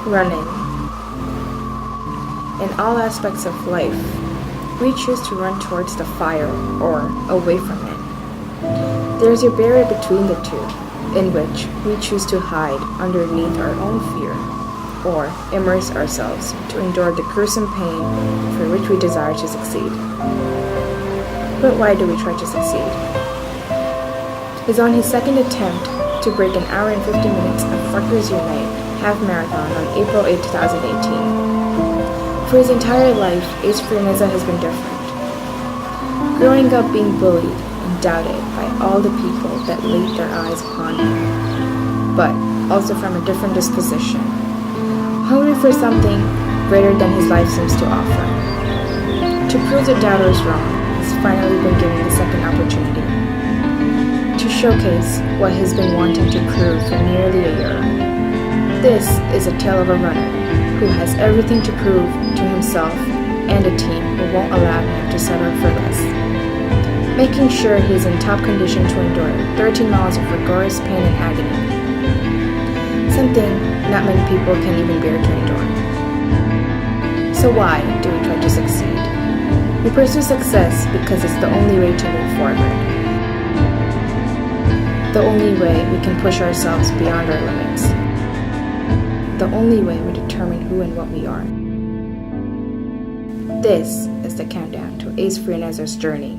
running. In all aspects of life, we choose to run towards the fire or away from it. There is a barrier between the two, in which we choose to hide underneath our own fear, or immerse ourselves to endure the gruesome pain for which we desire to succeed. But why do we try to succeed? Is on his second attempt to break an hour and 50 minutes of Rutgers Unite half marathon on April 8, 2018. For his entire life, Ace Frianeza has been different. Growing up being bullied and doubted by all the people that laid their eyes upon him, but also from a different disposition. Hungry for something greater than his life seems to offer. To prove the doubters wrong, he's finally been given the second opportunity. To showcase what he's been wanting to prove for nearly a year. This is a tale of a runner who has everything to prove to himself and a team who won't allow him to settle for less. Making sure he is in top condition to endure 13 miles of rigorous pain and agony. Something not many people can even bear to endure. So why do we try to succeed? We pursue success because it's the only way to move forward. The only way we can push ourselves beyond our limits. The only way we determine who and what we are. This is the countdown to Ace Frianeza's journey.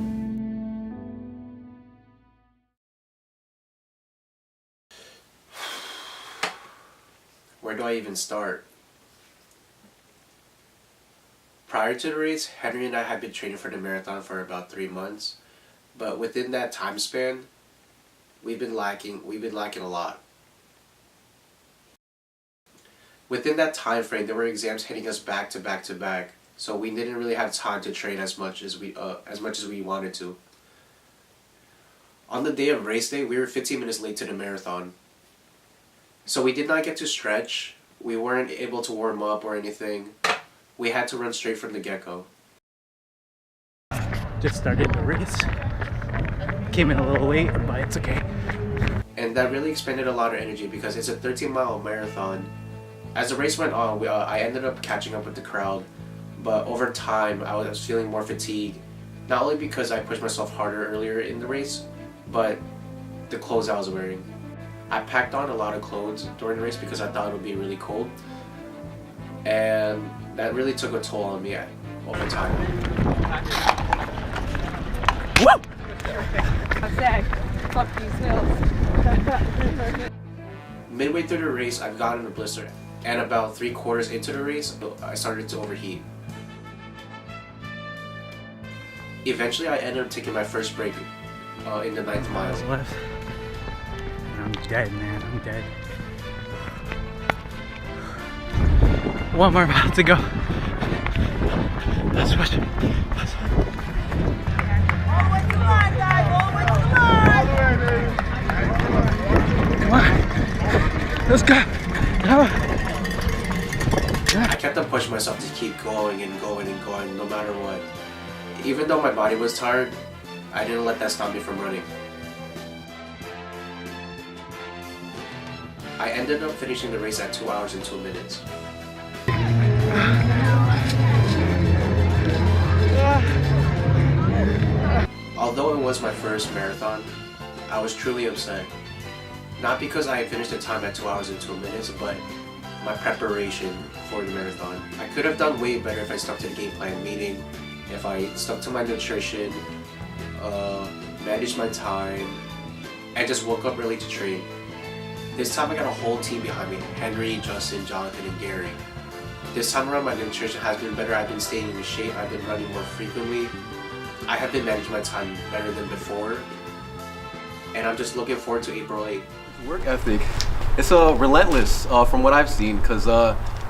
Where do I even start? Prior to the race, Henry and I had been training for the marathon for about 3 months, but within that time span, we've been lacking a lot. Within that time frame, there were exams hitting us back to back to back, so we didn't really have time to train as much as we wanted to. On the day of race day, we were 15 minutes late to the marathon. So we did not get to stretch. We weren't able to warm up or anything. We had to run straight from the get-go. Just started the race. Came in a little late, but it's okay. And that really expended a lot of energy because it's a 13-mile marathon. As the race went on, I ended up catching up with the crowd, but over time I was feeling more fatigued, not only because I pushed myself harder earlier in the race, but the clothes I was wearing. I packed on a lot of clothes during the race because I thought it would be really cold, and that really took a toll on me over time. Woo! Fuck these hills. Midway through the race, I've gotten a blister, and about 3/4 into the race, I started to overheat. Eventually, I ended up taking my first break in the 9th mile. Left. I'm dead, man. I'm dead. One more mile to go. Let's push. All the way to the line, guys. All the way to the line. Come on. Let's go. Come on. I kept on pushing myself to keep going and going and going, no matter what. Even though my body was tired, I didn't let that stop me from running. I ended up finishing the race at 2 hours and 2 minutes. Although it was my first marathon, I was truly upset. Not because I had finished the time at 2 hours and 2 minutes, but my preparation for the marathon. I could have done way better if I stuck to the game plan, meaning if I stuck to my nutrition, managed my time, and just woke up early to train. This time I got a whole team behind me: Henry, Justin, Jonathan, and Gary. This time around my nutrition has been better. I've been staying in shape, I've been running more frequently. I have been managing my time better than before. And I'm just looking forward to April 8th. Work ethic, it's relentless from what I've seen, because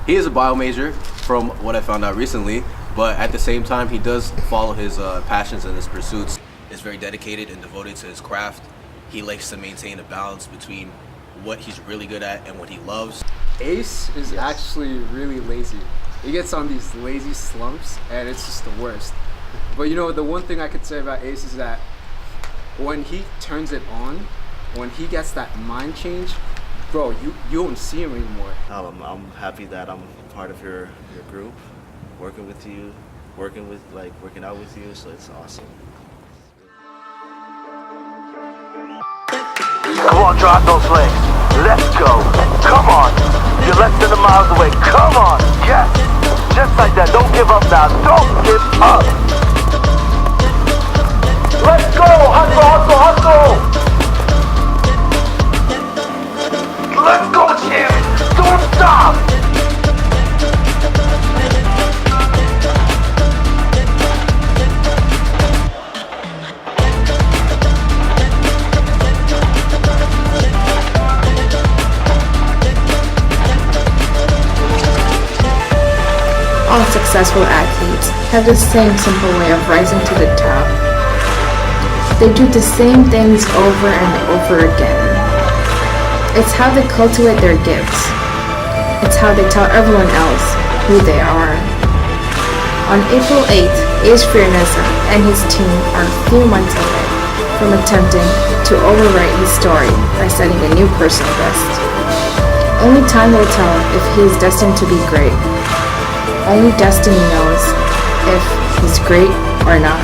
he is a bio major from what I found out recently, but at the same time he does follow his passions and his pursuits. Is very dedicated and devoted to his craft. He likes to maintain a balance between what he's really good at and what he loves. Ace is actually really lazy. He gets on these lazy slumps and it's just the worst. But you know, the one thing I could say about Ace is that when he turns it on, when he gets that mind change, bro, you don't see him anymore. I'm happy that I'm part of your group, working with you, working out with you. So it's awesome. Come on, drop those legs. Let's go. Come on. You're less than a mile away. Come on. Yes. Just like that. Don't give up now. Don't give up. Let's go. Hustle, hustle, hustle. Let's go, champ. Don't stop. All successful athletes have the same simple way of rising to the top. They do the same things over and over again. It's how they cultivate their gifts. It's how they tell everyone else who they are. On April 8th, Frianeza and his team are a few months away from attempting to overwrite his story by setting a new personal best. Only time will tell if he is destined to be great. Only destiny knows if he's great or not.